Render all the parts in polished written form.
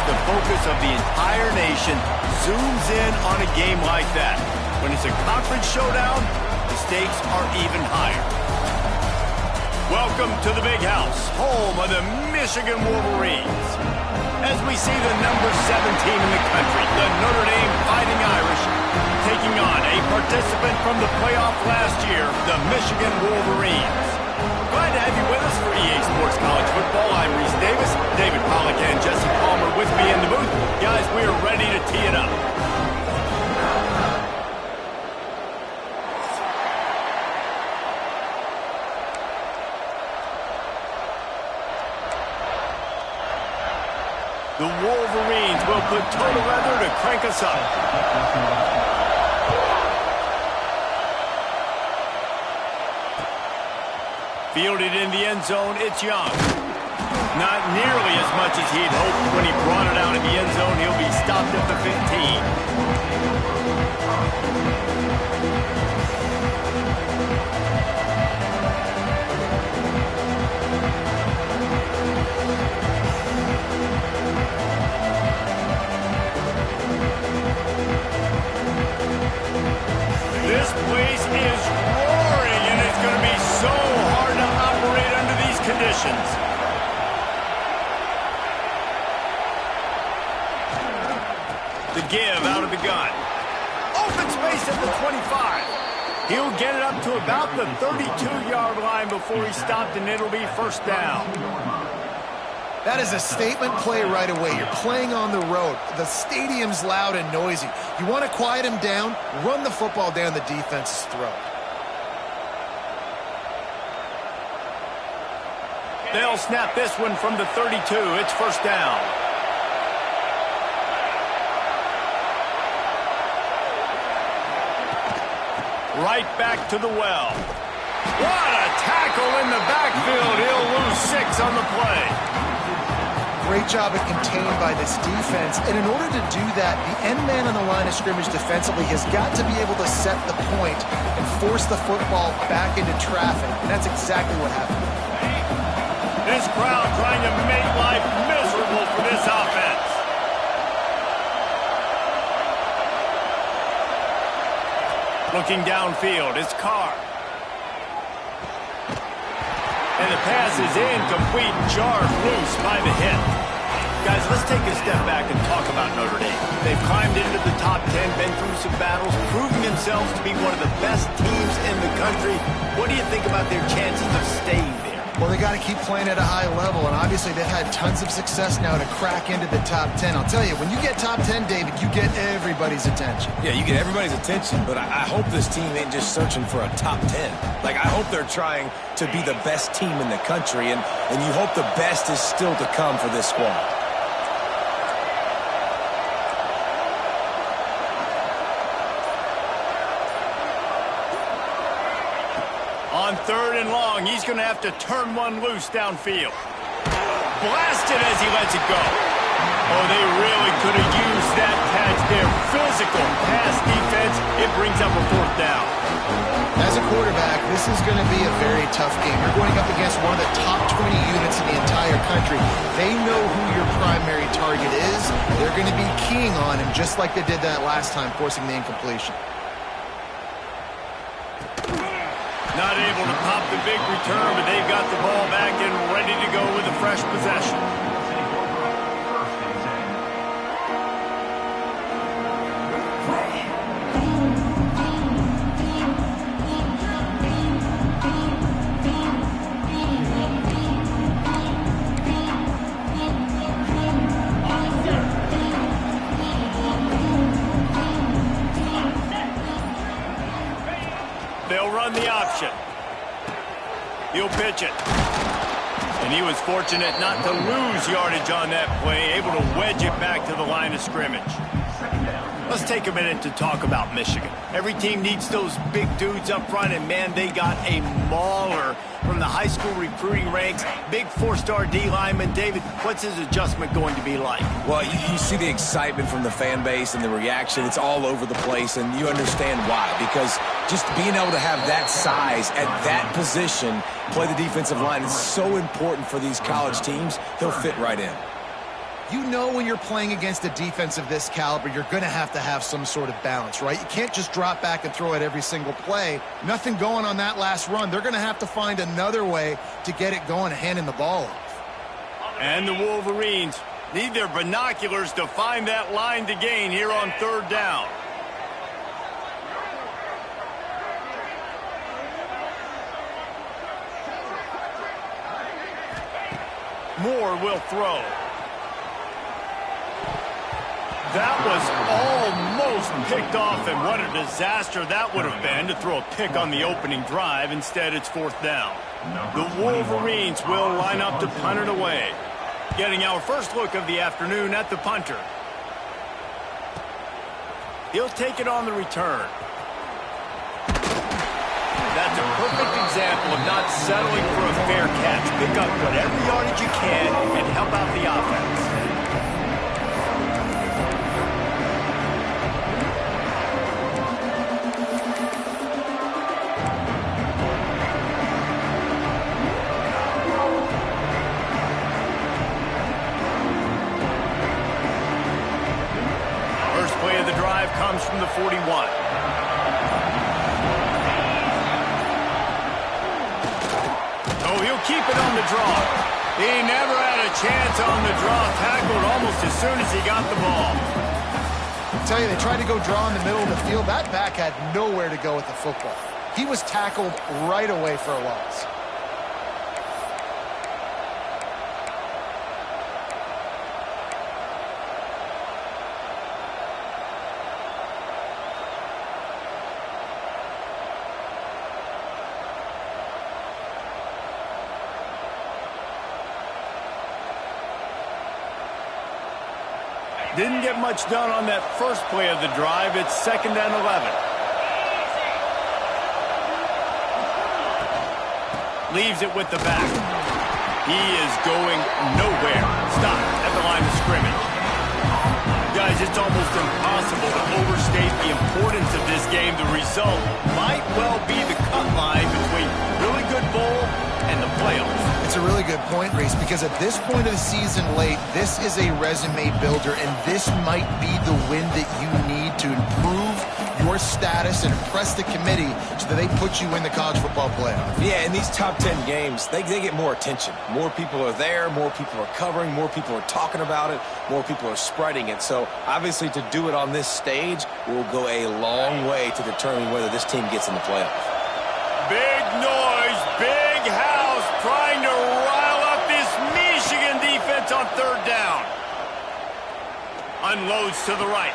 the focus of the entire nation zooms in on a game like that. When it's a conference showdown, the stakes are even higher. Welcome to the Big House, home of the Michigan Wolverines. As we see the number 7 team in the country, the Notre Dame Fighting Irish, taking on a participant from the playoff last year, the Michigan Wolverines. Glad to have you with us for EA Sports College Football. I'm Reese Davis, David Pollack and Jesse Palmer with me in the booth. Guys, we are ready to tee it up. The Wolverines will put total leather to crank us up. Fielded in the end zone, it's Young. Not nearly as much as he'd hoped when he brought it out in the end zone. He'll be stopped at the 15. This place is roaring, and it's going to be so hard to operate under these conditions. The give out of the gun. Open space at the 25. He'll get it up to about the 32-yard line before he's stopped, and it'll be first down. That is a statement play right away. You're playing on the road. The stadium's loud and noisy. You want to quiet him down, run the football down the defense's throat. They'll snap this one from the 32. It's first down. Right back to the well. What a tackle in the backfield. He'll lose 6 on the play. Great job at contained by this defense. And in order to do that, the end man on the line of scrimmage defensively has got to be able to set the point and force the football back into traffic. And that's exactly what happened. This crowd trying to make life miserable for this offense. Looking downfield, it's Carr. And the pass is incomplete, jarred loose by the hit. Guys, let's take a step back and talk about Notre Dame. They've climbed into the top 10, been through some battles, proving themselves to be one of the best teams in the country. What do you think about their chances of staying there? Well, they got to keep playing at a high level, and obviously they've had tons of success now to crack into the top 10. I'll tell you, when you get top 10, David, you get everybody's attention. Yeah, you get everybody's attention, but I hope this team ain't just searching for a top 10. Like, I hope they're trying to be the best team in the country, and you hope the best is still to come for this squad. On 3rd and long, he's going to have to turn one loose downfield. Blasted as he lets it go. Oh, they really could have used that catch there. Physical pass defense. It brings up a 4th down. As a quarterback, this is going to be a very tough game. You're going up against one of the top 20 units in the entire country. They know who your primary target is. They're going to be keying on him, just like they did that last time, forcing the incompletion. Not able to pop the big return, but they've got the ball back and ready to go with a fresh possession. They'll run the option. He'll pitch it. And he was fortunate not to lose yardage on that play, able to wedge it back to the line of scrimmage. Let's take a minute to talk about Michigan. Every team needs those big dudes up front, and man, they got a mauler from the high school recruiting ranks. Big 4-star D lineman. David, what's his adjustment going to be like? Well, you see the excitement from the fan base and the reaction. It's all over the place, and you understand why. Because just being able to have that size at that position, play the defensive line, is so important for these college teams. He'll fit right in. You know when you're playing against a defense of this caliber, you're going to have some sort of balance, right? You can't just drop back and throw it every single play. Nothing going on that last run. They're going to have to find another way to get it going, handing the ball off. And the Wolverines need their binoculars to find that line to gain here on third down. Moore will throw. That was almost picked off, and what a disaster that would have been to throw a pick on the opening drive. Instead, it's fourth down. The Wolverines will line up to punt it away. Getting our first look of the afternoon at the punter. He'll take it on the return. That's a perfect example of not settling for a fair catch. Pick up whatever yardage you can and help out the offense. First play of the drive comes from the 41. He'll keep it on the draw. He never had a chance on the draw. Tackled almost as soon as he got the ball. I tell you, they tried to go draw in the middle of the field. That back had nowhere to go with the football. He was tackled right away for a loss. Didn't get much done on that first play of the drive. It's 2nd and 11. Leaves it with the back. He is going nowhere. Stop at the line of scrimmage. Guys, it's almost impossible to overstate the importance of this game. The result might well be the cut line between really good bowl and the playoffs. It's a really good point, Reese, because at this point of the season late, this is a resume builder, and this might be the win that you need to improve your status and impress the committee so that they put you in the college football playoff. Yeah, in these top 10 games, they get more attention. More people are there, more people are covering, more people are talking about it, more people are spreading it. So, obviously, to do it on this stage will go a long way to determine whether this team gets in the playoffs. Big noise, big house, trying to rile up this Michigan defense on third down. Unloads to the right.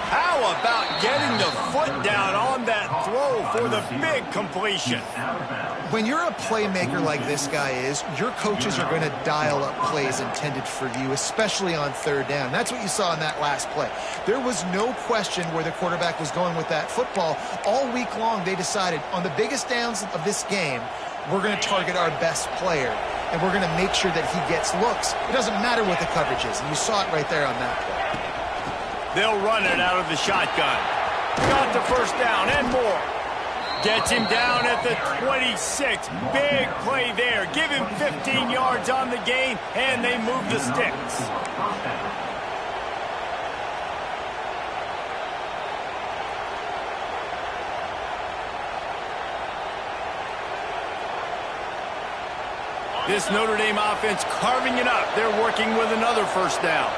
How about getting the foot down on that throw for the big completion? When you're a playmaker like this guy is, your coaches are going to dial up plays intended for you, especially on third down. That's what you saw in that last play. There was no question where the quarterback was going with that football. All week long, they decided on the biggest downs of this game, we're going to target our best player, and we're going to make sure that he gets looks. It doesn't matter what the coverage is, and you saw it right there on that play. They'll run it out of the shotgun. Got the first down and more. Gets him down at the 26. Big play there. Give him 15 yards on the gain, and they move the sticks. This Notre Dame offense carving it up. They're working with another first down.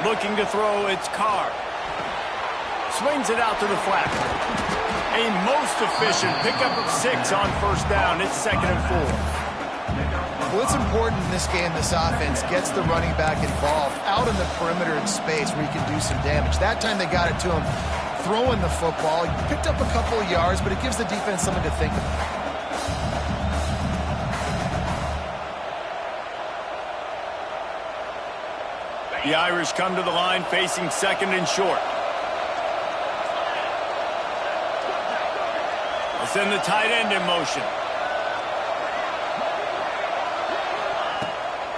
Looking to throw, it's Carr. Swings it out to the flat. A most efficient pickup of 6 on first down. It's 2nd and 4. Well, it's important in this game, this offense gets the running back involved out in the perimeter in space where he can do some damage. That time they got it to him throwing the football. He picked up a couple of yards, but it gives the defense something to think about. The Irish come to the line facing 2nd and short. They'll send the tight end in motion.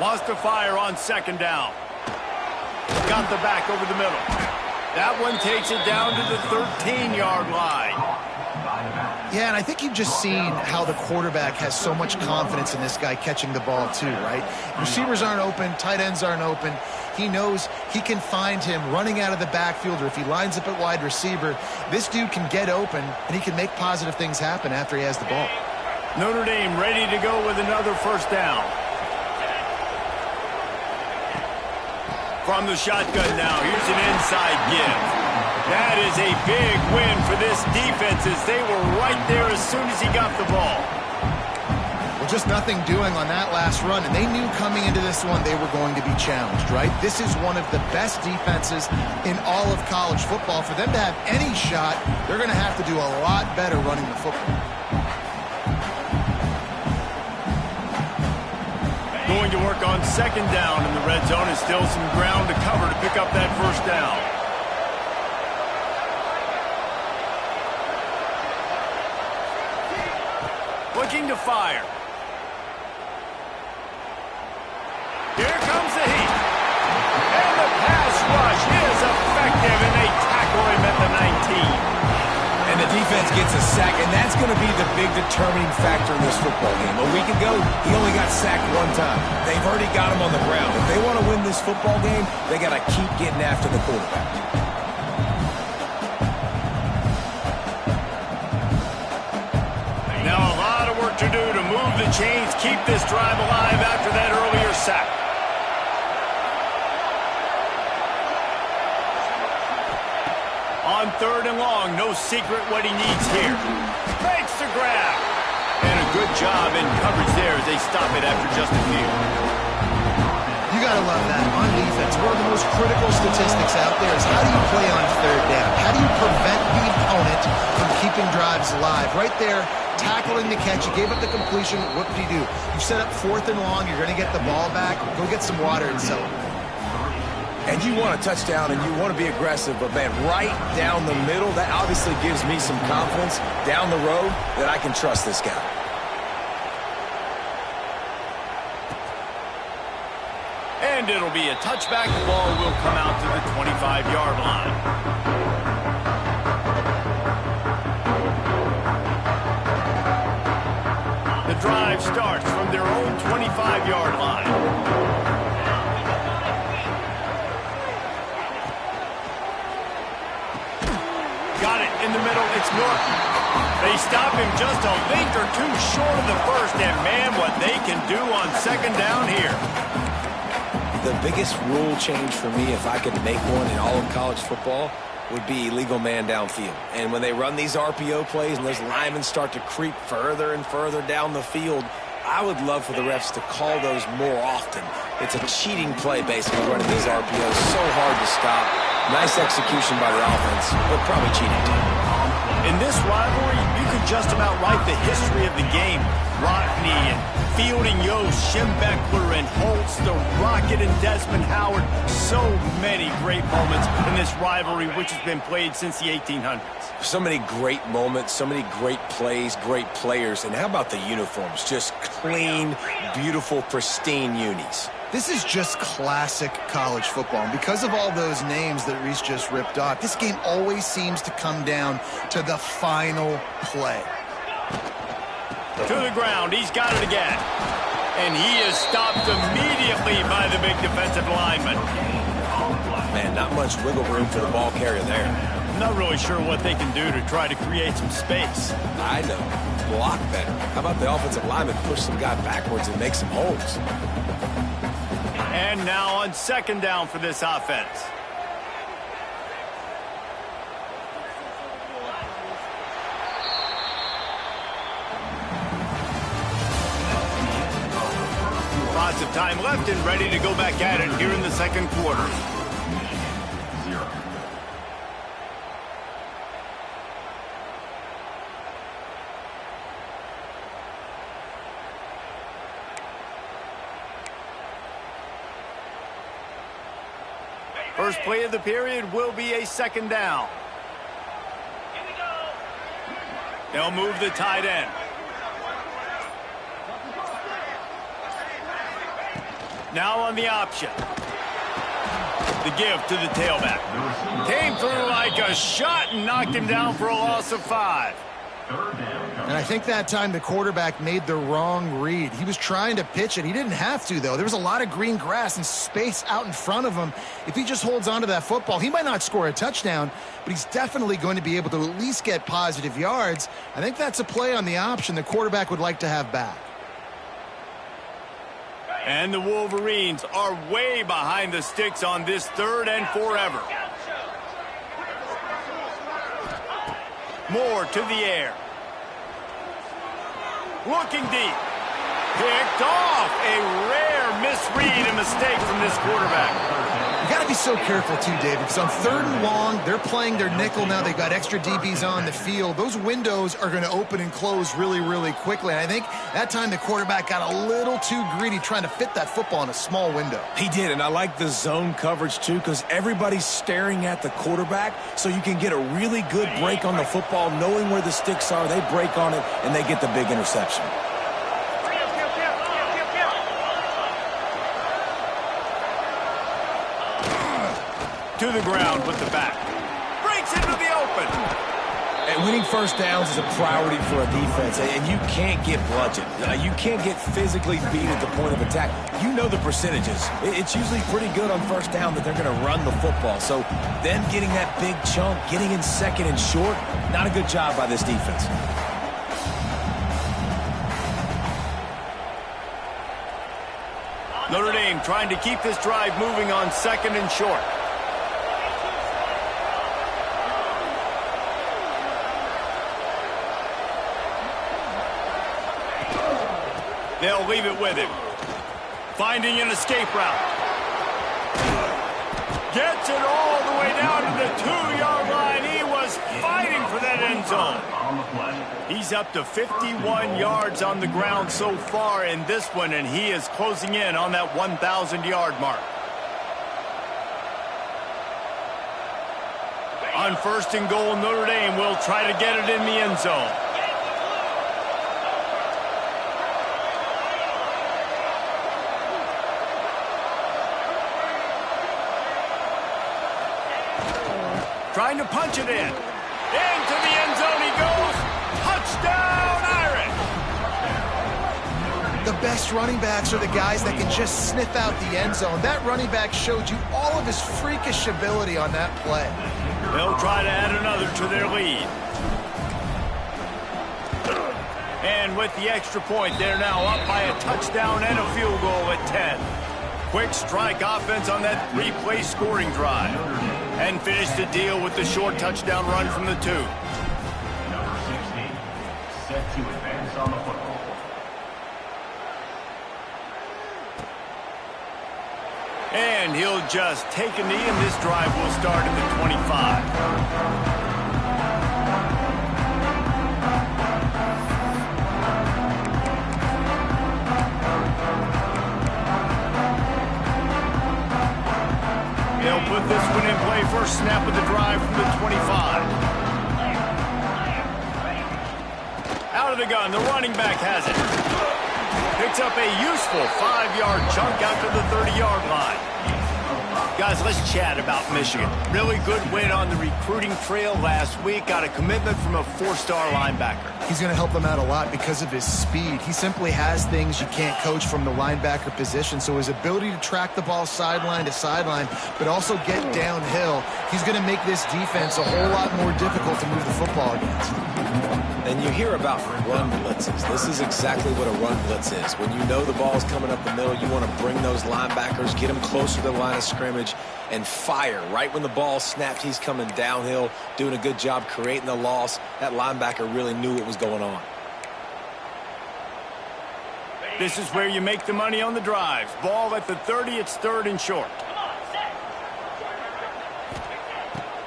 Wants to fire on 2nd down. Got the back over the middle. That one takes it down to the 13-yard line. Yeah, and I think you've just seen how the quarterback has so much confidence in this guy catching the ball too, right? Receivers aren't open, tight ends aren't open. He knows he can find him running out of the backfield, or if he lines up at wide receiver, this dude can get open, and he can make positive things happen after he has the ball. Notre Dame ready to go with another first down. From the shotgun now, here's an inside give. That is a big win for this defense, as they were right there as soon as he got the ball. Well, just nothing doing on that last run, and they knew coming into this one they were going to be challenged, right? This is one of the best defenses in all of college football. For them to have any shot, they're going to have to do a lot better running the football. Going to work on second down in the red zone, and still some ground to cover to pick up that first down. Looking to fire. Here comes the heat. And the pass rush is effective, and they tackle him at the 19. And the defense gets a sack, and that's going to be the big determining factor in this football game. A week ago, he only got sacked one time. They've already got him on the ground. If they want to win this football game, they got to keep getting after the quarterback. Now a lot of work to do to move the chains, keep this drive alive after that earlier sack. On third and long, no secret what he needs here. Makes the grab. And a good job in coverage there as they stop it after just a few. You got to love that on defense. One of the most critical statistics out there is how do you play on third down? How do you prevent the opponent from keeping drives alive? Right there, tackling the catch. You gave up the completion. What did you do? You set up fourth and long. You're going to get the ball back. Go get some water and celebrate. And you want a touchdown, and you want to be aggressive, but, man, right down the middle, that obviously gives me some confidence down the road that I can trust this guy. And it'll be a touchback. The ball will come out to the 25-yard line. The drive starts from their own 25-yard line. Got it in the middle. It's Norton. They stop him just a length or two short of the first, and man, what they can do on second down here. The biggest rule change for me, if I could make one in all of college football, would be illegal man downfield. And when they run these RPO plays and those linemen start to creep further and further down the field, I would love for the refs to call those more often. It's a cheating play, basically, running these RPOs. So hard to stop. Nice execution by the offense, but probably cheating too. In this rivalry, you could just about write the history of the game. Rodney and Fielding Yost, Schembechler and Holtz, the Rocket and Desmond Howard. So many great moments in this rivalry, which has been played since the 1800s. So many great moments, so many great plays, great players. And how about the uniforms? Just clean, beautiful, pristine unis. This is just classic college football. And because of all those names that Reese just ripped off, this game always seems to come down to the final play. To the ground, he's got it again. And he is stopped immediately by the big defensive lineman. Man, not much wiggle room for the ball carrier there. I'm not really sure what they can do to try to create some space. I know. Block better. How about the offensive lineman push some guy backwards and make some holes? And now on second down for this offense. Lots of time left and ready to go back at it here in the second quarter. First play of the period will be a second down. They'll move the tight end. Now on the option. The give to the tailback. Came through like a shot and knocked him down for a loss of 5. And I think that time the quarterback made the wrong read. He was trying to pitch it. He didn't have to, though. There was a lot of green grass and space out in front of him. If he just holds on to that football, he might not score a touchdown, but he's definitely going to be able to at least get positive yards. I think that's a play on the option the quarterback would like to have back. And the Wolverines are way behind the sticks on this 3rd and forever. Moore to the air. Looking deep. Picked off. A rare misread and mistake from this quarterback. You got to be so careful, too, David, because on 3rd and long, they're playing their nickel now. They've got extra DBs on the field. Those windows are going to open and close really, really quickly. And I think that time the quarterback got a little too greedy trying to fit that football in a small window. He did, and I like the zone coverage, too, because everybody's staring at the quarterback, so you can get a really good break on the football, knowing where the sticks are. They break on it, and they get the big interception. To the ground with the back. Breaks into the open. And winning first downs is a priority for a defense, and you can't get bludgeoned. You can't get physically beat at the point of attack. You know the percentages. It's usually pretty good on first down that they're going to run the football. So them getting that big chunk, getting in 2nd and short, not a good job by this defense. Notre Dame trying to keep this drive moving on 2nd and short. They'll leave it with him. Finding an escape route. Gets it all the way down to the 2-yard line. He was fighting for that end zone. He's up to 51 yards on the ground so far in this one, and he is closing in on that 1,000-yard mark. On 1st and goal, Notre Dame will try to get it in the end zone. Trying to punch it in. Into the end zone he goes. Touchdown, Irish! The best running backs are the guys that can just sniff out the end zone. That running back showed you all of his freakish ability on that play. They'll try to add another to their lead. And with the extra point, they're now up by a touchdown and a field goal at 10. Quick strike offense on that 3-play scoring drive. And finish the deal with the short touchdown run from the 2. Number 16, set to advance on the football. And he'll just take a knee, and this drive will start at the 25. They'll put this one in play. First snap of the drive from the 25. Out of the gun, the running back has it. Picks up a useful 5-yard chunk out to the 30-yard line. Guys, let's chat about Michigan. Really good win on the recruiting trail last week. Got a commitment from a 4-star linebacker. He's going to help them out a lot because of his speed. He simply has things you can't coach from the linebacker position. So his ability to track the ball sideline to sideline, but also get downhill, he's going to make this defense a whole lot more difficult to move the football against. And you hear about run blitzes. This is exactly what a run blitz is. When you know the ball's coming up the middle, you want to bring those linebackers, get them closer to the line of scrimmage, and fire. Right when the ball snapped, he's coming downhill, doing a good job creating the loss. That linebacker really knew what was going on. This is where you make the money on the drives. Ball at the 30, it's 3rd and short.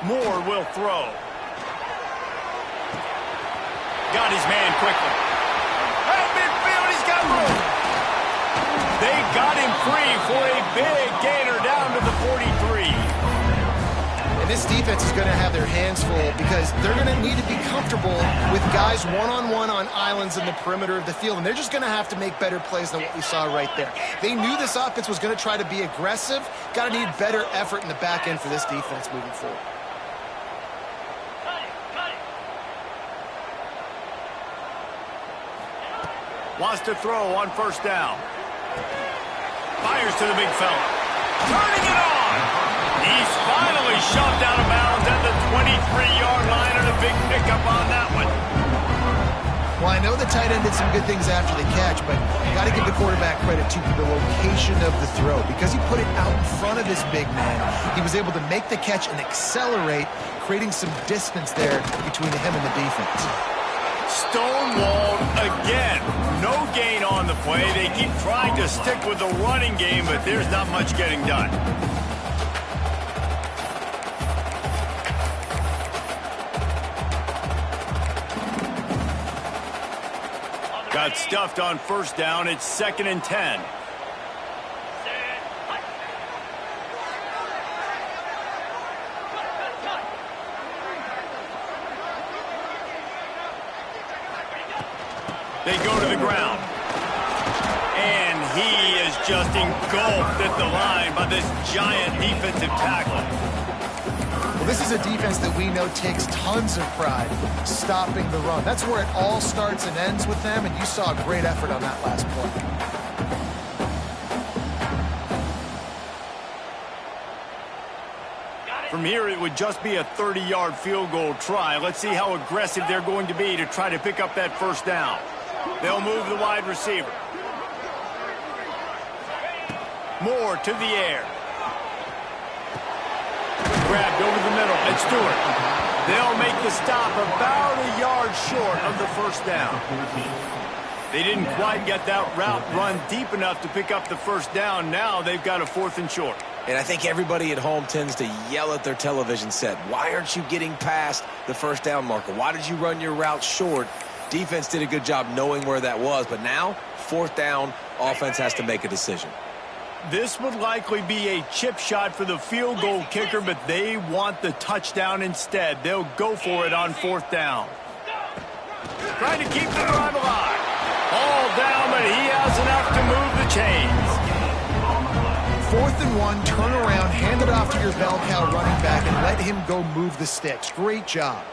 Moore will throw. Got his man quickly. Out midfield, he's got room. They got him free for a big gainer down to the 43. And this defense is going to have their hands full because they're going to need to be comfortable with guys one-on-one on islands in the perimeter of the field. And they're just going to have to make better plays than what we saw right there. They knew this offense was going to try to be aggressive. Got to need better effort in the back end for this defense moving forward. Wants to throw on first down. Fires to the big fella. Turning it on. He's finally shoved out of bounds at the 23-yard line, and a big pickup on that one. Well, I know the tight end did some good things after the catch, but you got to give the quarterback credit to the location of the throw. Because he put it out in front of his big man, he was able to make the catch and accelerate, creating some distance there between him and the defense. Stonewalled again. No gain on the play. They keep trying to stick with the running game, but there's not much getting done. Got stuffed on first down. It's 2nd and 10. They go to the ground. And he is just engulfed at the line by this giant defensive tackle. Well, this is a defense that we know takes tons of pride stopping the run. That's where it all starts and ends with them, and you saw a great effort on that last play. From here, it would just be a 30-yard field goal try. Let's see how aggressive they're going to be to try to pick up that first down. They'll move the wide receiver. Moore to the air. Grabbed over the middle. It's Stewart. They'll make the stop about a yard short of the first down. They didn't quite get that route run deep enough to pick up the first down. Now they've got a 4th and short. And I think everybody at home tends to yell at their television set, why aren't you getting past the first down marker? Why did you run your route short? Defense did a good job knowing where that was, but now, 4th down, offense has to make a decision. This would likely be a chip shot for the field goal kicker, but they want the touchdown instead. They'll go for it on 4th down. Trying to keep the drive alive. All down, but he has enough to move the chains. 4th and 1, turn around, hand it off to your bell cow running back, and let him go move the sticks. Great job.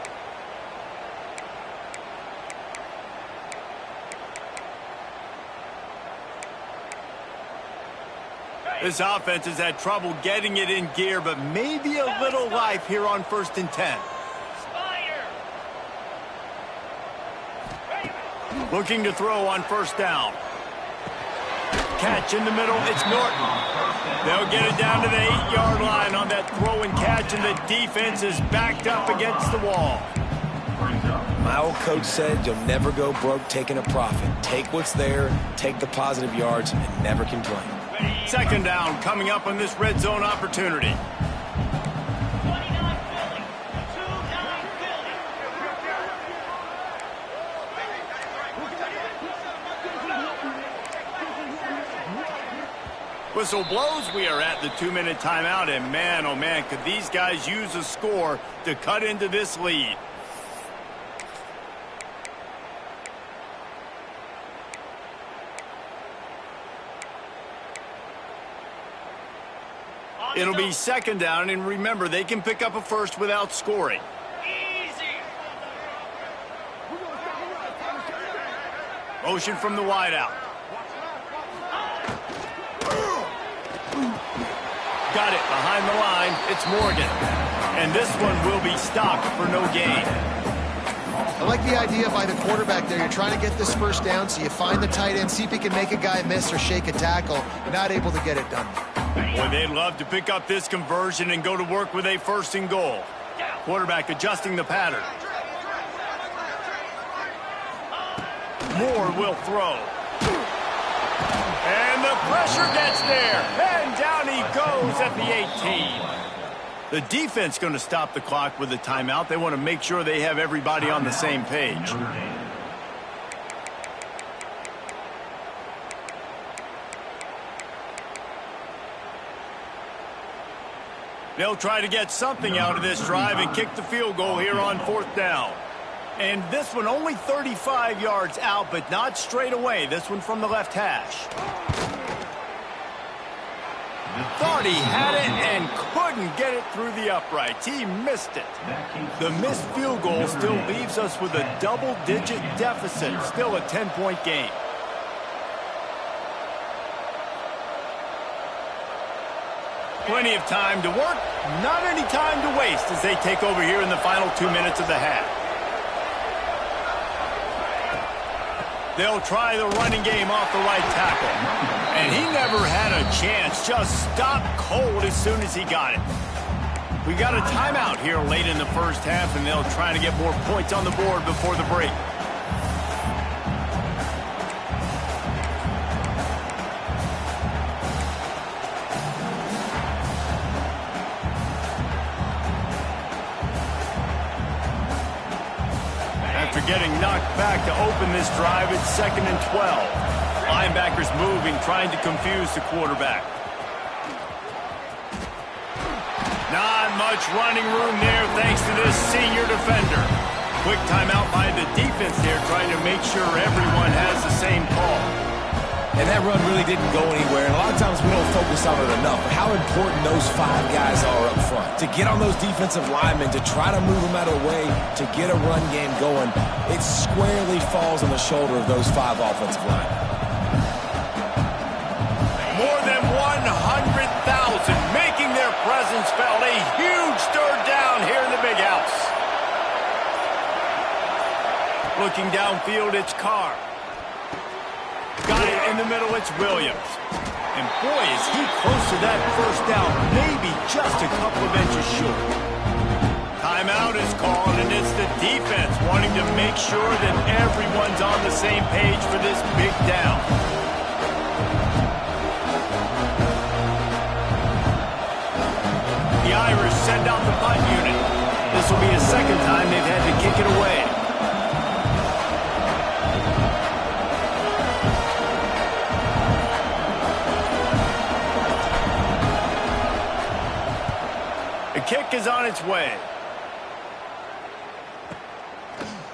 This offense has had trouble getting it in gear, but maybe a little life here on 1st and 10. Looking to throw on first down. Catch in the middle, it's Norton. They'll get it down to the 8-yard line on that throw and catch, and the defense is backed up against the wall. My old coach said you'll never go broke taking a profit. Take what's there, take the positive yards, and never complain. 2nd down coming up on this red zone opportunity. Whistle blows. We are at the 2-minute timeout, and man, oh man, could these guys use a score to cut into this lead. It'll be 2nd down, and remember, they can pick up a first without scoring. Motion from the wideout. Got it behind the line. It's Morgan. And this one will be stopped for no gain. I like the idea by the quarterback there. You're trying to get this first down, so you find the tight end, see if he can make a guy miss or shake a tackle. Not able to get it done. Boy, they'd love to pick up this conversion and go to work with a 1st and goal. Quarterback adjusting the pattern. Moore will throw. And the pressure gets there. And down he goes at the 18. The defense going to stop the clock with a timeout. They want to make sure they have everybody on the same page. They'll try to get something out of this drive and kick the field goal here on 4th down. And this one only 35 yards out, but not straight away. This one from the left hash. Thought he had it and couldn't get it through the uprights. He missed it. The missed field goal still leaves us with a double-digit deficit. Still a 10-point game. Plenty of time to work, not any time to waste as they take over here in the final 2 minutes of the half. They'll try the running game off the right tackle. And he never had a chance, just stopped cold as soon as he got it. We got a timeout here late in the first half, and they'll try to get more points on the board before the break. After getting knocked back to open this drive, it's 2nd and 12. Linebackers moving, trying to confuse the quarterback. Not much running room there thanks to this senior defender. Quick timeout by the defense there, trying to make sure everyone has the same call. And that run really didn't go anywhere. And a lot of times we don't focus on it enough. But how important those 5 guys are up front. To get on those defensive linemen, to try to move them out of the way, to get a run game going, it squarely falls on the shoulder of those 5 offensive linemen. More than 100,000 making their presence felt. A huge 3rd down here in the big house. Looking downfield, it's Carr. Got it in the middle, it's Williams. And boy, is he close to that 1st down, maybe just a couple of inches short. Timeout is called, and it's the defense wanting to make sure that everyone's on the same page for this big down. The Irish send out the punt unit. This will be a 2nd time they've had to kick it away. The kick is on its way.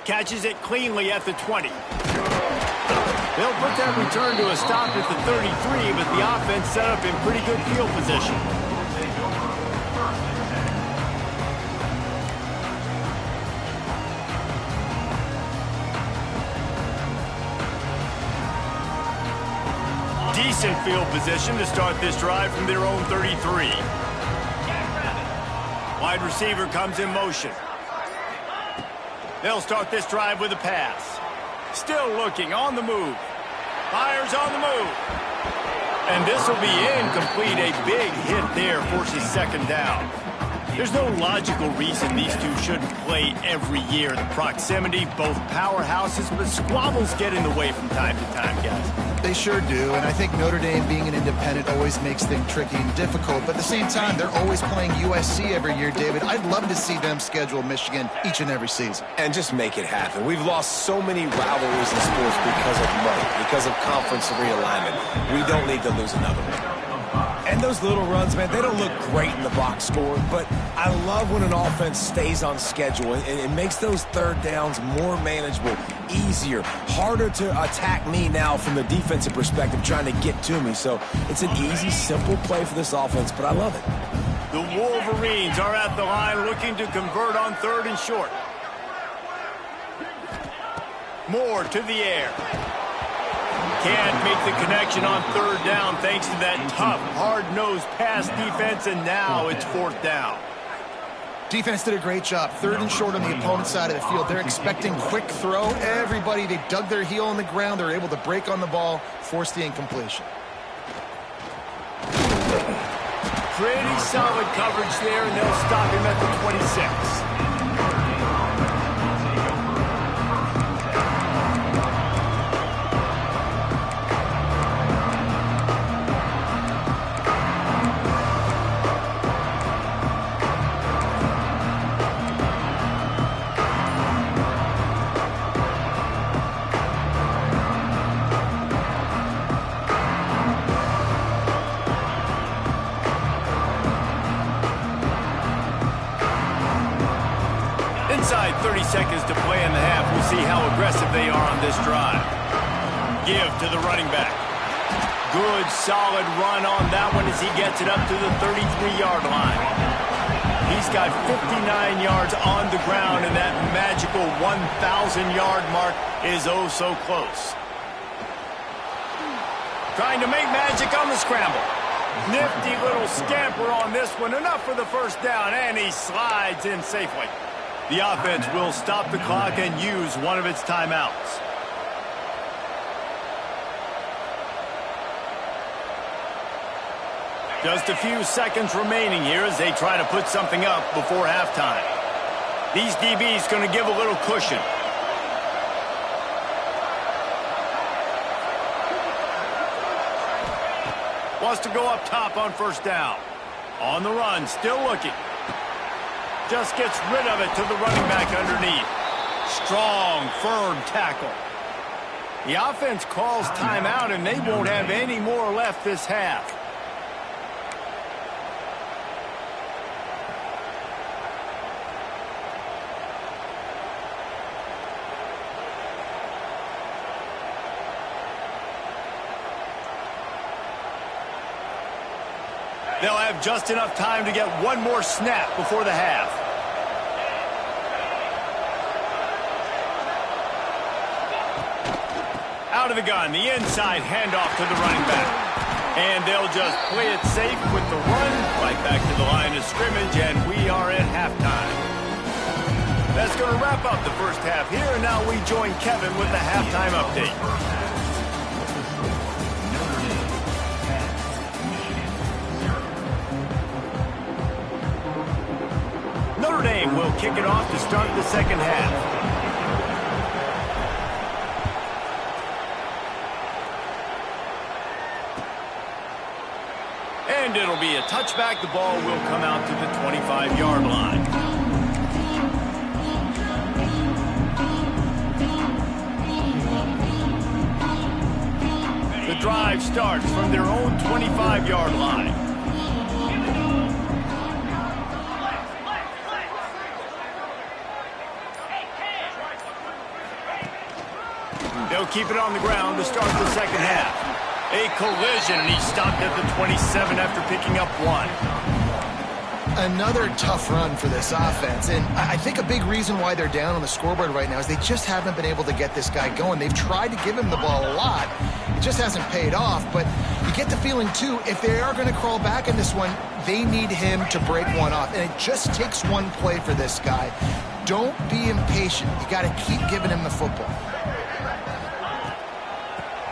Catches it cleanly at the 20. They'll put that return to a stop at the 33, but the offense set up in pretty good field position. Decent field position to start this drive from their own 33. Wide receiver comes in motion. They'll start this drive with a pass. Still looking, on the move. Fires on the move. And this will be incomplete. A big hit there forces 2nd down. There's no logical reason these two shouldn't play every year. The proximity, both powerhouses, but squabbles get in the way from time to time, guys. They sure do, and I think Notre Dame being an independent always makes things tricky and difficult, but at the same time, they're always playing USC every year, David. I'd love to see them schedule Michigan each and every season. And just make it happen. We've lost so many rivalries in sports because of money, because of conference realignment. We don't need to lose another one. And those little runs, man, they don't look great in the box score, but I love when an offense stays on schedule. It makes those 3rd downs more manageable, easier, harder to attack me now from the defensive perspective trying to get to me. So it's an easy, simple play for this offense, but I love it. The Wolverines are at the line looking to convert on 3rd and short. Moore to the air. Can't make the connection on 3rd down thanks to that tough, hard-nosed pass defense, and now it's 4th down. Defense did a great job. 3rd and short on the opponent's side of the field. They're expecting quick throw. Everybody, they dug their heel on the ground. They're able to break on the ball, force the incompletion. Pretty solid coverage there, and they'll stop him at the 26. Inside 30 seconds to play in the half. We'll see how aggressive they are on this drive. Give to the running back. Good, solid run on that one as he gets it up to the 33-yard line. He's got 59 yards on the ground, and that magical 1,000-yard mark is oh so close. Trying to make magic on the scramble. Nifty little scamper on this one. Enough for the first down, and he slides in safely. The offense will stop the clock and use one of its timeouts. Just a few seconds remaining here as they try to put something up before halftime. These DBs going to give a little cushion. Wants to go up top on first down. On the run, still looking. Just gets rid of it to the running back underneath. Strong, firm tackle. The offense calls timeout, and they won't have any more left this half. They'll have just enough time to get one more snap before the half. Out of the gun, the inside handoff to the running back. And they'll just play it safe with the run right back to the line of scrimmage, and we are at halftime. That's going to wrap up the first half here, and now we join Kevin with the halftime update. Notre Dame will kick it off to start the second half. And it'll be a touchback. The ball will come out to the 25-yard line. The drive starts from their own 25-yard line. They'll keep it on the ground to start the second half. A collision, and he stopped at the 27 after picking up one. Another tough run for this offense, and I think a big reason why they're down on the scoreboard right now is they just haven't been able to get this guy going. They've tried to give him the ball a lot. It just hasn't paid off, but you get the feeling, too, if they are going to crawl back in this one, they need him to break one off, and it just takes one play for this guy. Don't be impatient. You got to keep giving him the football.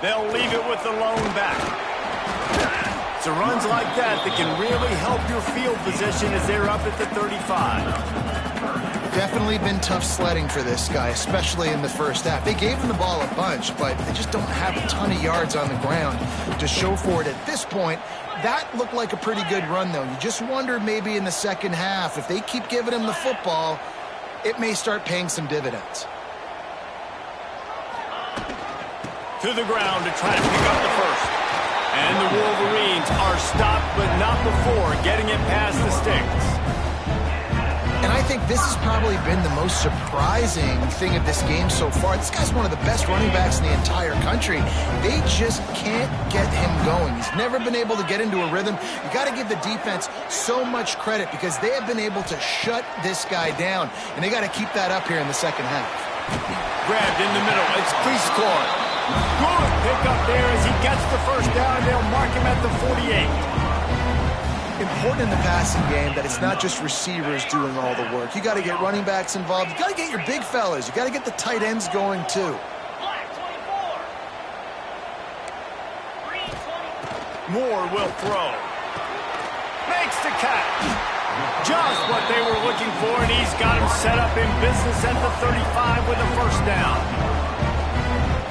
They'll leave it with the lone back. It's runs like that can really help your field position as they're up at the 35. Definitely been tough sledding for this guy, especially in the first half. They gave him the ball a bunch, but they just don't have a ton of yards on the ground to show for it at this point. That looked like a pretty good run, though. You just wonder maybe in the second half, if they keep giving him the football, it may start paying some dividends. To the ground to try to pick up the first. And the Wolverines are stopped, but not before getting it past the sticks. And I think this has probably been the most surprising thing of this game so far. This guy's one of the best running backs in the entire country. They just can't get him going. He's never been able to get into a rhythm. You got to give the defense so much credit because they have been able to shut this guy down. And they got to keep that up here in the second half. Grabbed in the middle. It's Prieskorn. Good pick up there as he gets the first down. They'll mark him at the 48. Important in the passing game that it's not just receivers doing all the work. You got to get running backs involved. You got to get your big fellas. You got to get the tight ends going too. Moore will throw. Makes the catch. Just what they were looking for, and he's got him set up in business at the 35 with a first down.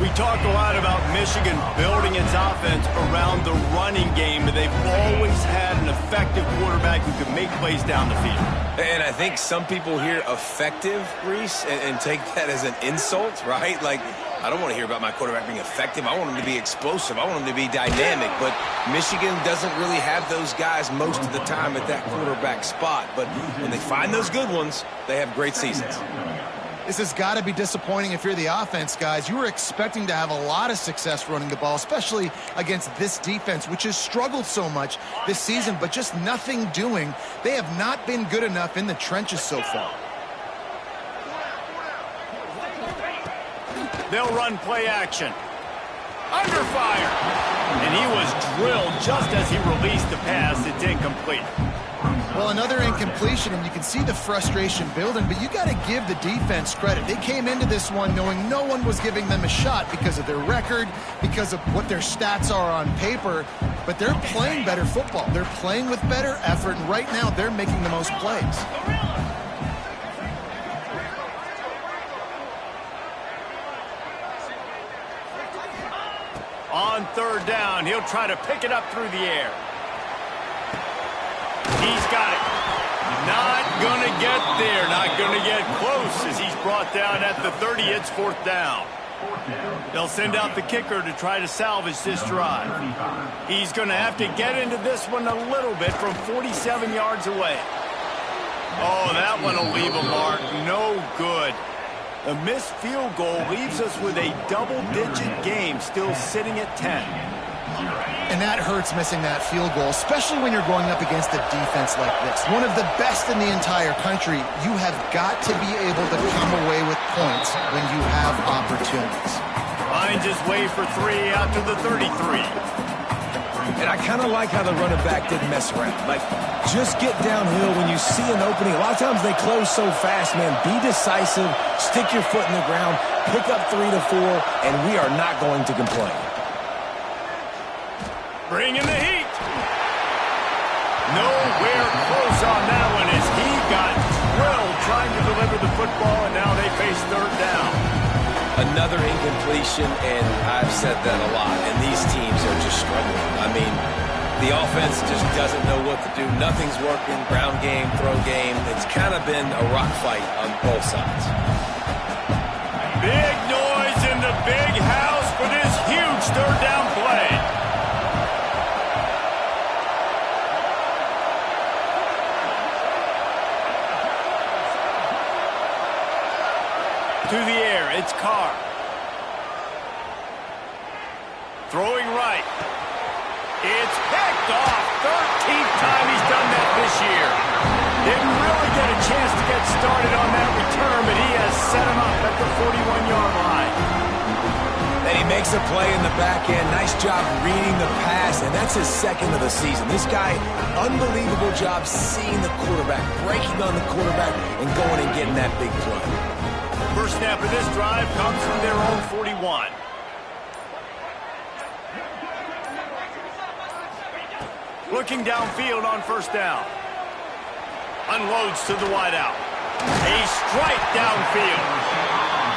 We talk a lot about Michigan building its offense around the running game, but they've always had an effective quarterback who can make plays down the field. And I think some people hear effective, Reese, and take that as an insult, right? Like, I don't want to hear about my quarterback being effective. I want him to be explosive. I want him to be dynamic. But Michigan doesn't really have those guys most of the time at that quarterback spot. But when they find those good ones, they have great seasons. This has got to be disappointing if you're the offense, guys. You were expecting to have a lot of success running the ball, especially against this defense, which has struggled so much this season, but just nothing doing. They have not been good enough in the trenches so far. They'll run play action. Under fire. And he was drilled just as he released the pass. It's incomplete. Well, another incompletion, and you can see the frustration building, but you got to give the defense credit. They came into this one knowing no one was giving them a shot because of their record, because of what their stats are on paper, but they're playing better football. They're playing with better effort, and right now they're making the most plays. On third down, he'll try to pick it up through the air. He's got it. Not going to get there. Not going to get close as he's brought down at the 30. It's fourth down. They'll send out the kicker to try to salvage this drive. He's going to have to get into this one a little bit from 47 yards away. Oh, that one will leave a mark. No good. A missed field goal leaves us with a double-digit game still sitting at 10. And that hurts, missing that field goal, especially when you're going up against a defense like this. One of the best in the entire country. You have got to be able to come away with points when you have opportunities. Finds his way for 3 out to the 33. And I kind of like how the running back didn't mess around. Like, just get downhill when you see an opening. A lot of times they close so fast, man. Be decisive, stick your foot in the ground, pick up 3 to 4, and we are not going to complain. Bringing the heat. Nowhere close on that one as he got drilled trying to deliver the football, and now they face third down. Another incompletion, and I've said that a lot, and these teams are just struggling. I mean, the offense just doesn't know what to do. Nothing's working. Ground game, throw game. It's kind of been a rock fight on both sides. Big noise in the big house for this huge third down play. To the air, it's Carr. Throwing right. It's picked off. 13th time he's done that this year. Didn't really get a chance to get started on that return, but he has set him up at the 41-yard line. And he makes a play in the back end. Nice job reading the pass, and that's his second of the season. This guy, unbelievable job seeing the quarterback, breaking on the quarterback, and going and getting that big play. First snap of this drive comes from their own 41. Looking downfield on first down. Unloads to the wideout. A strike downfield.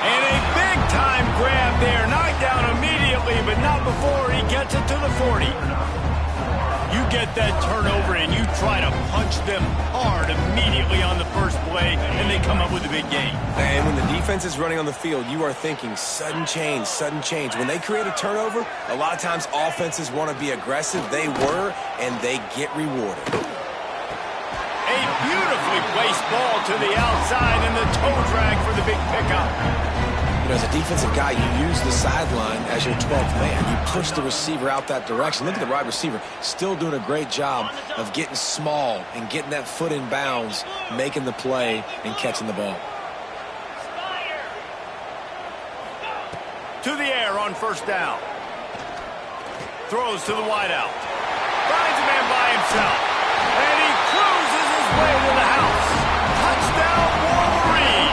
And a big-time grab there. Knocked down immediately, but not before he gets it to the 40. You get that turnover and you try to punch them hard immediately on the first play, and they come up with a big gain. And when the defense is running on the field, you are thinking sudden change, sudden change. When they create a turnover, a lot of times offenses want to be aggressive. They were, and they get rewarded. A beautifully placed ball to the outside and the toe drag for the big pickup. You know, as a defensive guy, you use the sideline as your 12th man. You push the receiver out that direction. Look at the wide receiver, still doing a great job of getting small and getting that foot in bounds, making the play and catching the ball. To the air on first down. Throws to the wideout. Finds a man by himself. And he cruises his way to the house. Touchdown, Wolverines!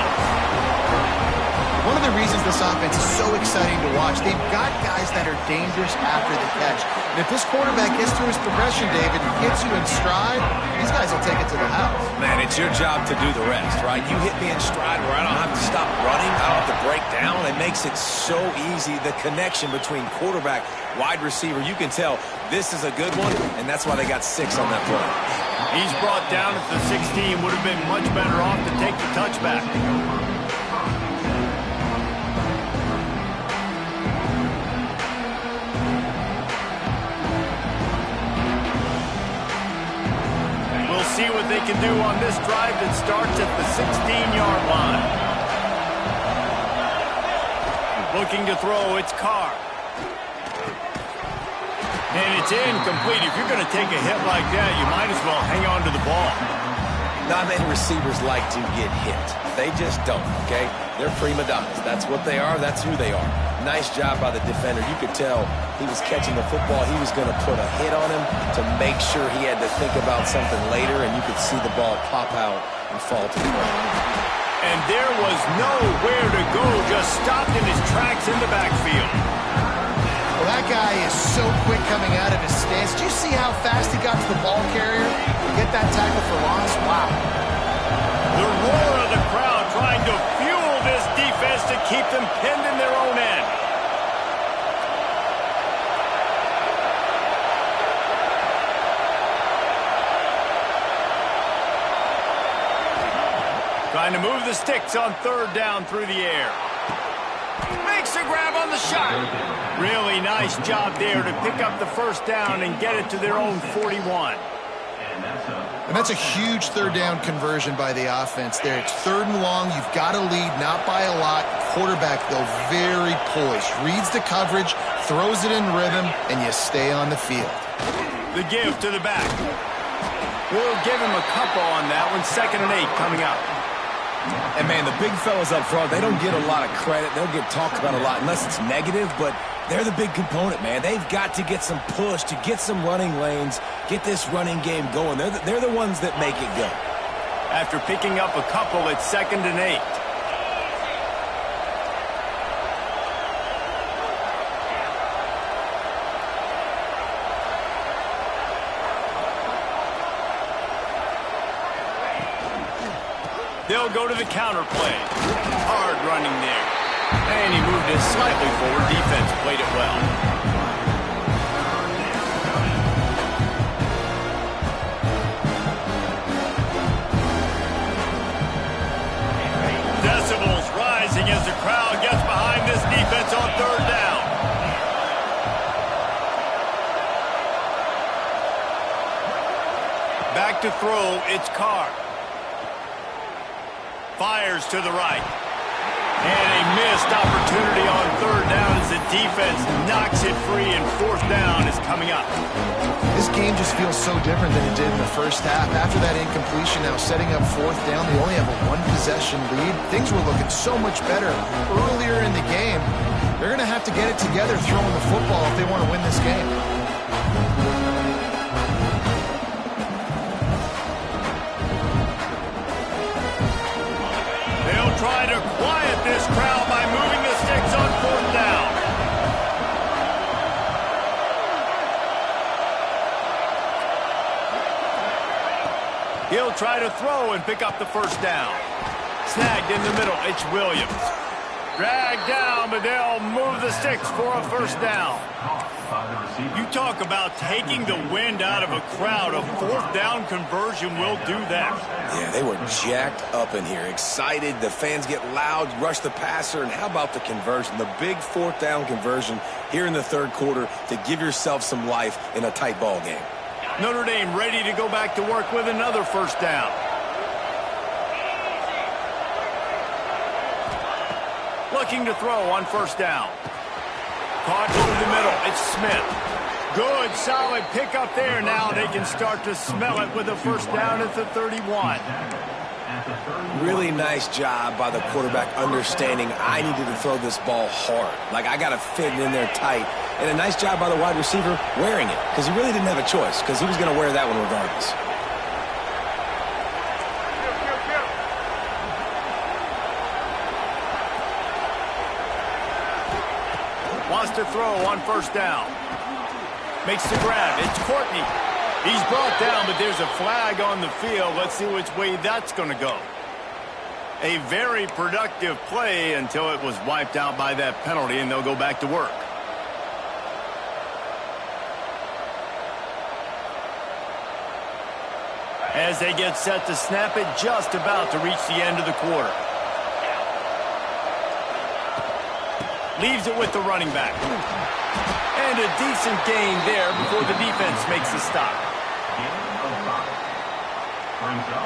One of the reasons this offense is so exciting to watch, they've got guys that are dangerous after the catch. And if this quarterback gets through his progression, David, and gets you in stride, these guys will take it to the house. Man, it's your job to do the rest, right? You hit me in stride where I don't have to stop running. I don't have to break down. It makes it so easy. The connection between quarterback, wide receiver, you can tell this is a good one, and that's why they got 6 on that play. He's brought down at the 16. Would have been much better off to take the touchback. See what they can do on this drive that starts at the 16-yard line. Looking to throw, it's Carr. And it's incomplete. If you're going to take a hit like that, you might as well hang on to the ball. Not many receivers like to get hit. They just don't, okay? They're prima donnas. That's what they are. That's who they are. Nice job by the defender. You could tell he was catching the football. He was going to put a hit on him to make sure he had to think about something later, and you could see the ball pop out and fall to the ground. And there was nowhere to go, just stopped in his tracks in the backfield. Well, that guy is so quick coming out of his stance. Do you see how fast he got to the ball carrier? Get that tackle for loss? Wow. The roar of the crowd trying to fuel this defense to keep them pinned in their own end. Trying to move the sticks on third down through the air. Makes a grab on the shot. Really nice job there to pick up the first down and get it to their own 41. And that's a huge third down conversion by the offense there. It's third and long. You've got to lead, not by a lot. Quarterback, though, very poised. Reads the coverage, throws it in rhythm, and you stay on the field. The give to the back. We'll give him a couple on that one. 2nd and 8 coming up. And, man, the big fellas up front, they don't get a lot of credit. They'll get talked about a lot unless it's negative, but they're the big component, man. They've got to get some push, to get some running lanes, get this running game going. They're the ones that make it go. After picking up a couple, it's 2nd and 8. They'll go to the counter play. Hard running there. And he moved it slightly forward. Defense played it well. Decibels rising as the crowd gets behind this defense on third down. Back to throw, it's Carr. Fires to the right. And a missed opportunity on third down as the defense knocks it free, and 4th down is coming up. This game just feels so different than it did in the first half. After that incompletion, now setting up 4th down, they only have a 1-possession lead. Things were looking so much better earlier in the game. They're going to have to get it together throwing the football if they want to win this game. Try to quiet this crowd by moving the sticks on 4th down. He'll try to throw and pick up the first down. Snagged in the middle, it's Williams. Dragged down, but they'll move the sticks for a first down. You talk about taking the wind out of a crowd. A 4th down conversion will do that. Yeah, they were jacked up in here, excited. The fans get loud, rush the passer, and how about the conversion? The big 4th down conversion here in the 3rd quarter to give yourself some life in a tight ball game. Notre Dame ready to go back to work with another first down. Looking to throw on 1st down. Caught through the middle. It's Smith. Good, solid pickup there. Now they can start to smell it with a first down at the 31. Really nice job by the quarterback understanding I needed to throw this ball hard. Like, I got to fit it in there tight. And a nice job by the wide receiver wearing it, because he really didn't have a choice, because he was going to wear that one regardless. Wants to throw on 1st down. Makes the grab. It's Courtney. He's brought down, but there's a flag on the field. Let's see which way that's going to go. A very productive play until it was wiped out by that penalty, and they'll go back to work. As they get set to snap it, just about to reach the end of the quarter. Leaves it with the running back. And a decent gain there before the defense makes the stop. Brings up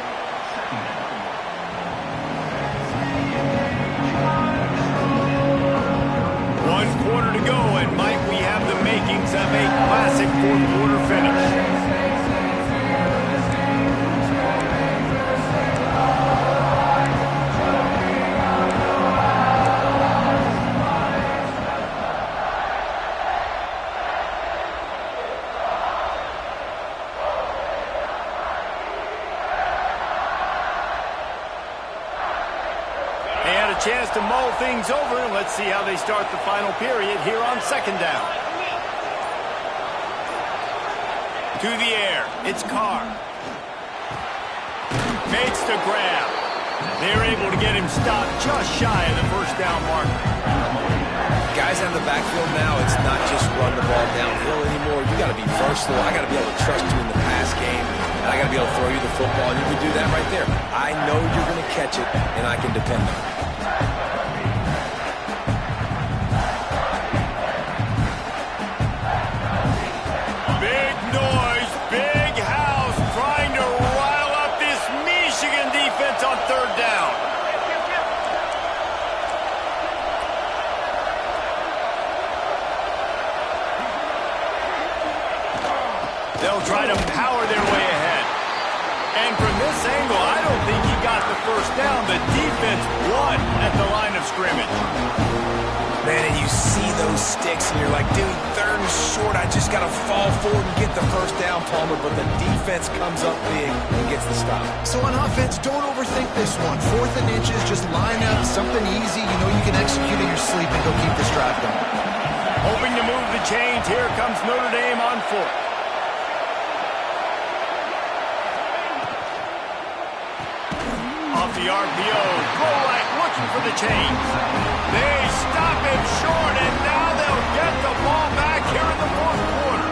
2nd down. 1 quarter to go, and might we have the makings of a classic 4th quarter finish. innings over. Let's see how they start the final period here on second down. To the air, it's Carr. Makes the grab. They're able to get him stopped just shy of the first down marker. Guys in the backfield now, it's not just run the ball downhill anymore. You got to be versatile. I got to be able to trust you in the pass game, and I got to be able to throw you the football, and you can do that right there. I know you're going to catch it, and I can depend on it. Big noise, big house, trying to rile up this Michigan defense on third down. They'll try to power their way ahead. And from this angle, I don't think he got the first down. The defense won at the line of scrimmage. Man, and you see those sticks, and you're like, dude, third and short. I just got to fall forward and get the first down, Palmer. But the defense comes up big and gets the stop. So on offense, don't overthink this one. 4th and inches, just line up, something easy. You know you can execute in your sleep and go keep this drive going. Hoping to move the chains. Here comes Notre Dame on 4th. Off the RPO, go right, looking for the chains. They stop him short, and now they'll get the ball back here in the fourth quarter.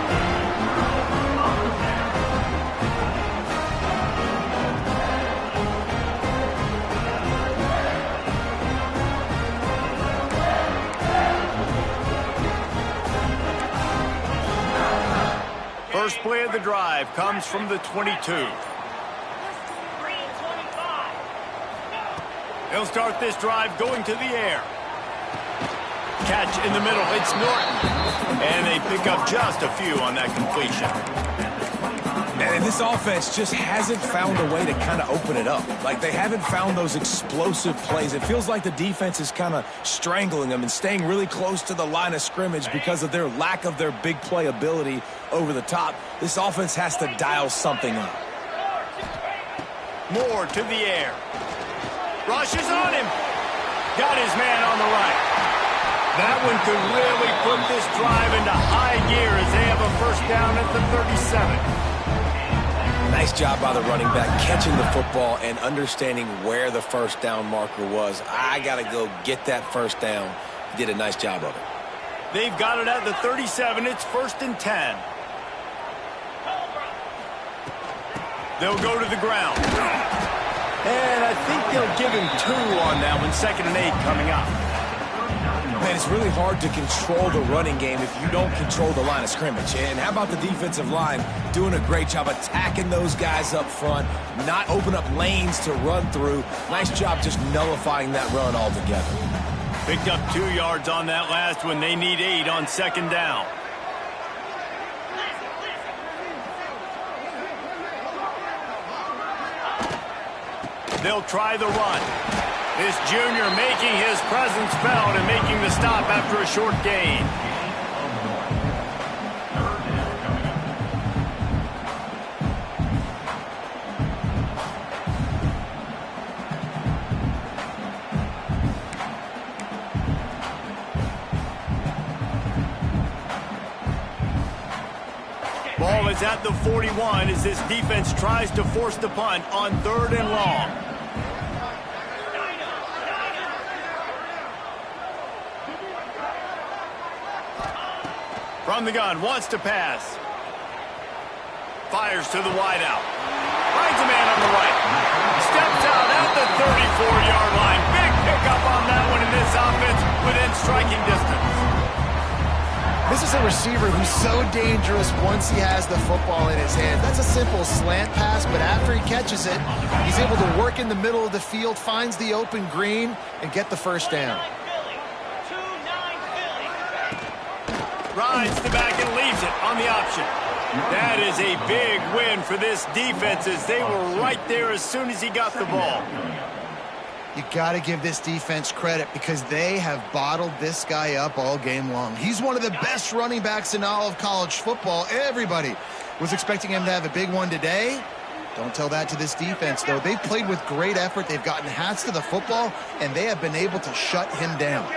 First play of the drive comes from the 22. They'll start this drive going to the air. Catch in the middle. It's Norton. And they pick up just a few on that completion. And this offense just hasn't found a way to kind of open it up. Like, they haven't found those explosive plays. It feels like the defense is kind of strangling them and staying really close to the line of scrimmage because of their lack of their big play ability over the top. This offense has to dial something up. Moore to the air. Rushes on him. Got his man on the right. That one could really put this drive into high gear as they have a first down at the 37. Nice job by the running back, catching the football and understanding where the first down marker was. I got to go get that first down. He did a nice job of it. They've got it at the 37. It's 1st and 10. They'll go to the ground. And I think they'll give him 2 on that one. 2nd and 8 coming up. Man, it's really hard to control the running game if you don't control the line of scrimmage. And how about the defensive line doing a great job attacking those guys up front, not open up lanes to run through. Nice job just nullifying that run altogether. Picked up 2 yards on that last one. They need 8 on 2nd down. They'll try the run. This junior making his presence felt and making the stop after a short gain. Ball is at the 41 as this defense tries to force the punt on 3rd and long. From the gun, wants to pass. Fires to the wideout. Finds a man on the right. Steps out at the 34-yard line. Big pickup on that one in this offense within striking distance. This is a receiver who's so dangerous once he has the football in his hands. That's a simple slant pass, but after he catches it, he's able to work in the middle of the field, finds the open green, and get the first down. Rides the back and leaves it on the option. That is a big win for this defense as they were right there as soon as he got the ball. You got to give this defense credit because they have bottled this guy up all game long. He's one of the best running backs in all of college football. Everybody was expecting him to have a big one today, Don't tell that to this defense, though. They've played with great effort. They've gotten hands to the football, and they have been able to shut him down.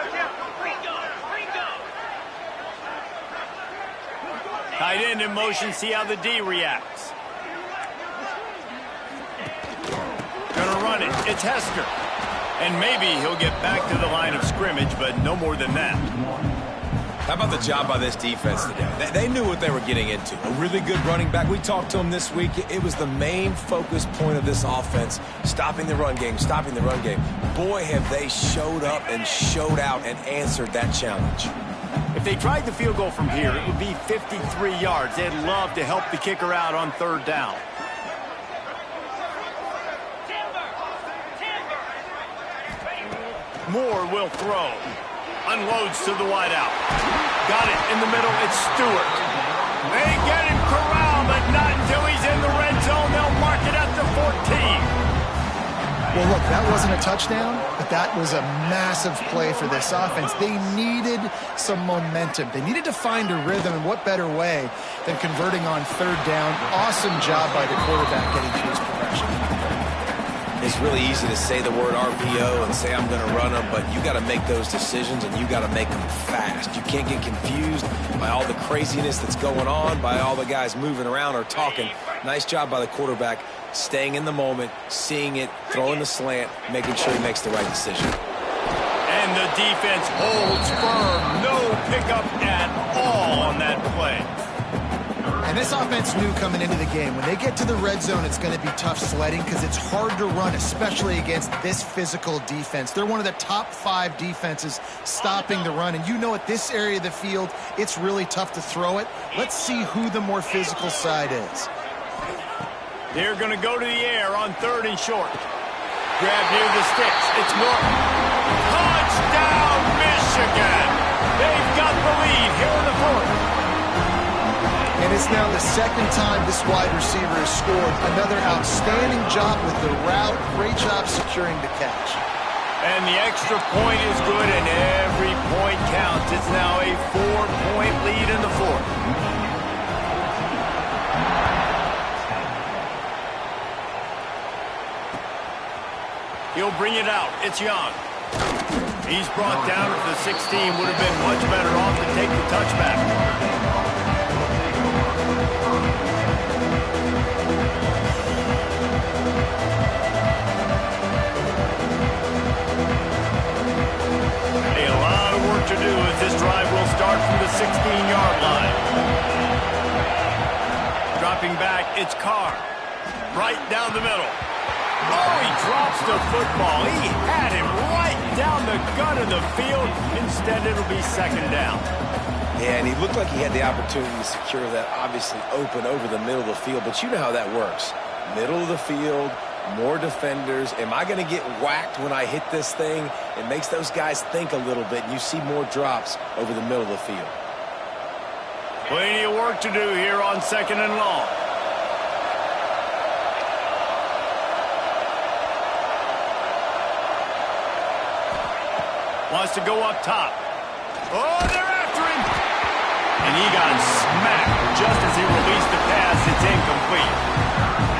Tight end in motion, see how the D reacts. Gonna run it. It's Hester. And maybe he'll get back to the line of scrimmage, but no more than that. How about the job by this defense today? They knew what they were getting into. A really good running back. We talked to him this week. It was the main focus point of this offense, stopping the run game, stopping the run game. Boy, have they showed up and showed out and answered that challenge. If they tried the field goal from here, it would be 53 yards. They'd love to help the kicker out on third down. Moore will throw. Unloads to the wideout. Got it in the middle. It's Stewart. They get him corralled, but not until he's in the red zone. They'll mark it at the 14. Well, look, that wasn't a touchdown, but that was a massive play for this offense. They needed some momentum. They needed to find a rhythm, and what better way than converting on third down. Awesome job by the quarterback getting through his progression. It's really easy to say the word RPO and say I'm going to run them, but you got to make those decisions and you got to make them fast. You can't get confused by all the craziness that's going on, by all the guys moving around or talking. Nice job by the quarterback, staying in the moment, seeing it, throwing the slant, making sure he makes the right decision. And the defense holds firm. No pickup at all on that play. And this offense knew coming into the game, when they get to the red zone, it's going to be tough sledding because it's hard to run, especially against this physical defense. They're one of the top 5 defenses stopping the run. And you know at this area of the field, it's really tough to throw it. Let's see who the more physical side is. They're going to go to the air on third and short. Grab near the sticks. It's Norton. Touchdown, Michigan! They've got the lead here in the fourth. And it's now the second time this wide receiver has scored. Another outstanding job with the route. Great job securing the catch. And the extra point is good, and every point counts. It's now a 4-point lead in the fourth. He'll bring it out. It's Young. He's brought down to the 16. Would have been much better off to take the touchback. A lot of work to do as this drive will start from the 16-yard line. Dropping back, it's Carr. Right down the middle. Oh, he drops the football. He had him right down the gut of the field. Instead, it'll be second down. Yeah, and he looked like he had the opportunity to secure that, obviously open over the middle of the field. But you know how that works. Middle of the field, more defenders. Am I going to get whacked when I hit this thing? It makes those guys think a little bit, and you see more drops over the middle of the field. Plenty of work to do here on second and long. Wants to go up top. Oh, they're after him. And he got smacked just as he released the pass. It's incomplete.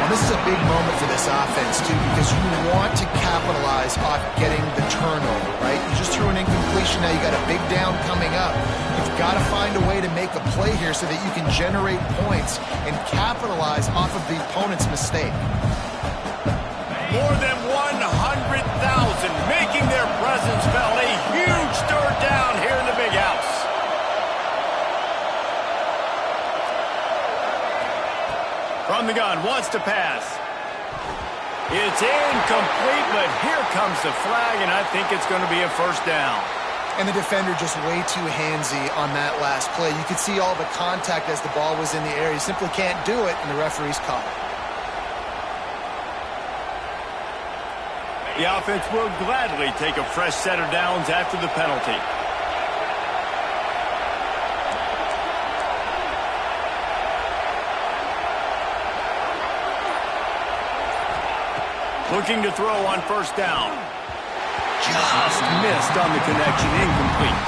Well, this is a big moment for this offense, too, because you want to capitalize off getting the turnover, right? You just threw an incompletion. Now you got a big down coming up. You've got to find a way to make a play here so that you can generate points and capitalize off of the opponent's mistake. More than 100,000 making their presence felt. A huge third down here in the big house. From the gun, wants to pass. It's incomplete, but here comes the flag, and I think it's going to be a first down. And the defender just way too handsy on that last play. You could see all the contact as the ball was in the air. He simply can't do it, and the referee's caught it. The offense will gladly take a fresh set of downs after the penalty. Looking to throw on first down. Just missed on the connection, incomplete.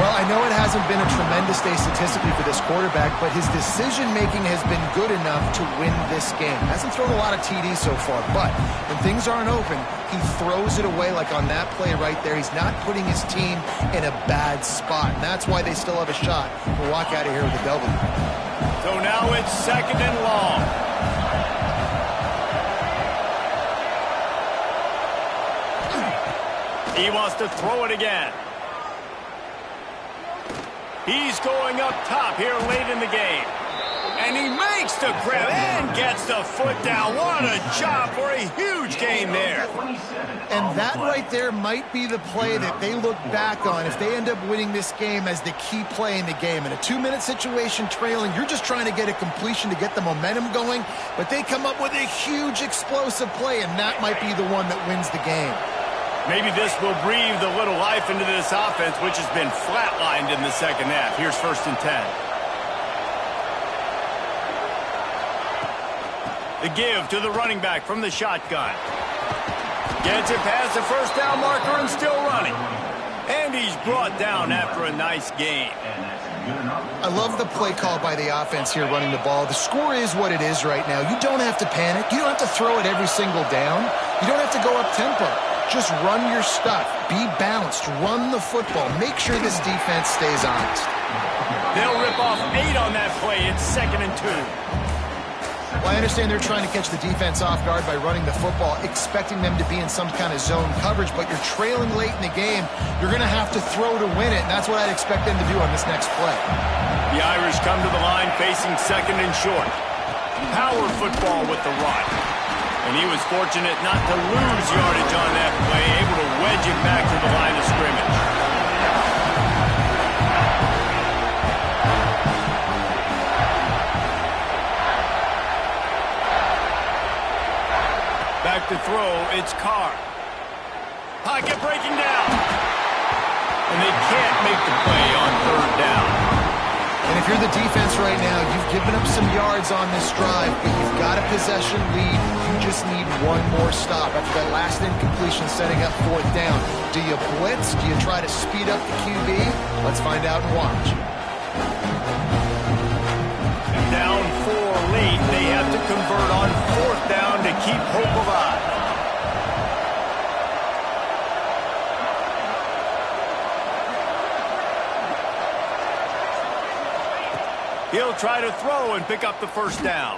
Well, I know it hasn't been a tremendous day statistically for this quarterback, but his decision-making has been good enough to win this game. Hasn't thrown a lot of TDs so far, but when things aren't open, he throws it away like on that play right there. He's not putting his team in a bad spot, and that's why they still have a shot to walk out of here with a W. So now it's 2nd and long. He wants to throw it again. He's going up top here late in the game. And he makes the grab and gets the foot down. What a job for a huge gain there. And that right there might be the play that they look back on if they end up winning this game as the key play in the game. In a 2-minute situation trailing, you're just trying to get a completion to get the momentum going, but they come up with a huge explosive play, and that might be the one that wins the game. Maybe this will breathe a little life into this offense, which has been flatlined in the second half. Here's 1st and 10. The give to the running back from the shotgun. Gets it past the first down marker and still running. And he's brought down after a nice gain. I love the play call by the offense here running the ball. The score is what it is right now. You don't have to panic. You don't have to throw it every single down. You don't have to go up tempo. Just run your stuff. Be balanced. Run the football. Make sure this defense stays honest. They'll rip off 8 on that play. It's 2nd and 2. Well, I understand they're trying to catch the defense off guard by running the football, expecting them to be in some kind of zone coverage, but you're trailing late in the game. You're going to have to throw to win it, and that's what I'd expect them to do on this next play. The Irish come to the line facing 2nd and short. Power football with the run. And he was fortunate not to lose yardage on that play, able to wedge it back to the line of scrimmage. Back to throw, it's Carr. Pocket breaking down. And they can't make the play on 3rd down. And if you're the defense right now, you've given up some yards on this drive, but you've got a possession lead. You just need one more stop after that last incompletion setting up 4th down. Do you blitz? Do you try to speed up the QB? Let's find out and watch. Down 4 late, they have to convert on 4th down to keep hope alive. He'll try to throw and pick up the 1st down.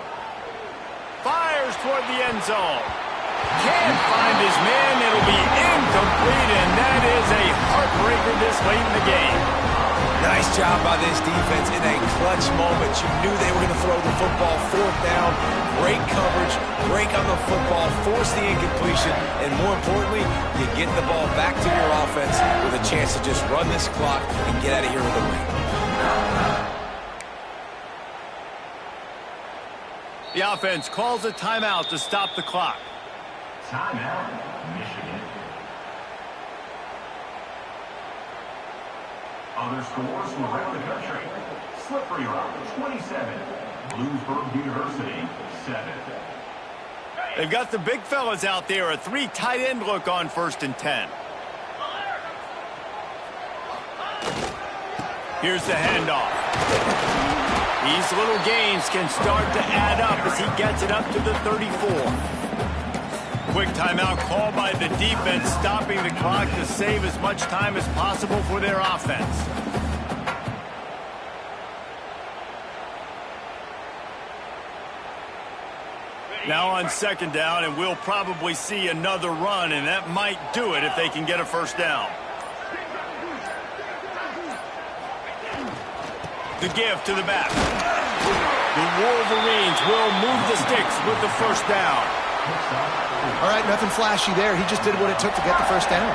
Fires toward the end zone. Can't find his man. It'll be incomplete, and that is a heartbreaker this late in the game. Nice job by this defense in a clutch moment. You knew they were going to throw the football 4th down. Great coverage, break on the football, force the incompletion, and more importantly, you get the ball back to your offense with a chance to just run this clock and get out of here with a win. The offense calls a timeout to stop the clock. Timeout, Michigan. Other scores from around the country. Slippery Rock, 27. Bloomsburg University, 7. They've got the big fellas out there. A 3 tight end look on 1st and 10. Here's the handoff. These little gains can start to add up as he gets it up to the 34. Quick timeout call by the defense, stopping the clock to save as much time as possible for their offense. Now on 2nd down, and we'll probably see another run, and that might do it if they can get a 1st down. The give to the back. The Wolverines will move the sticks with the 1st down. All right, nothing flashy there. He just did what it took to get the 1st down.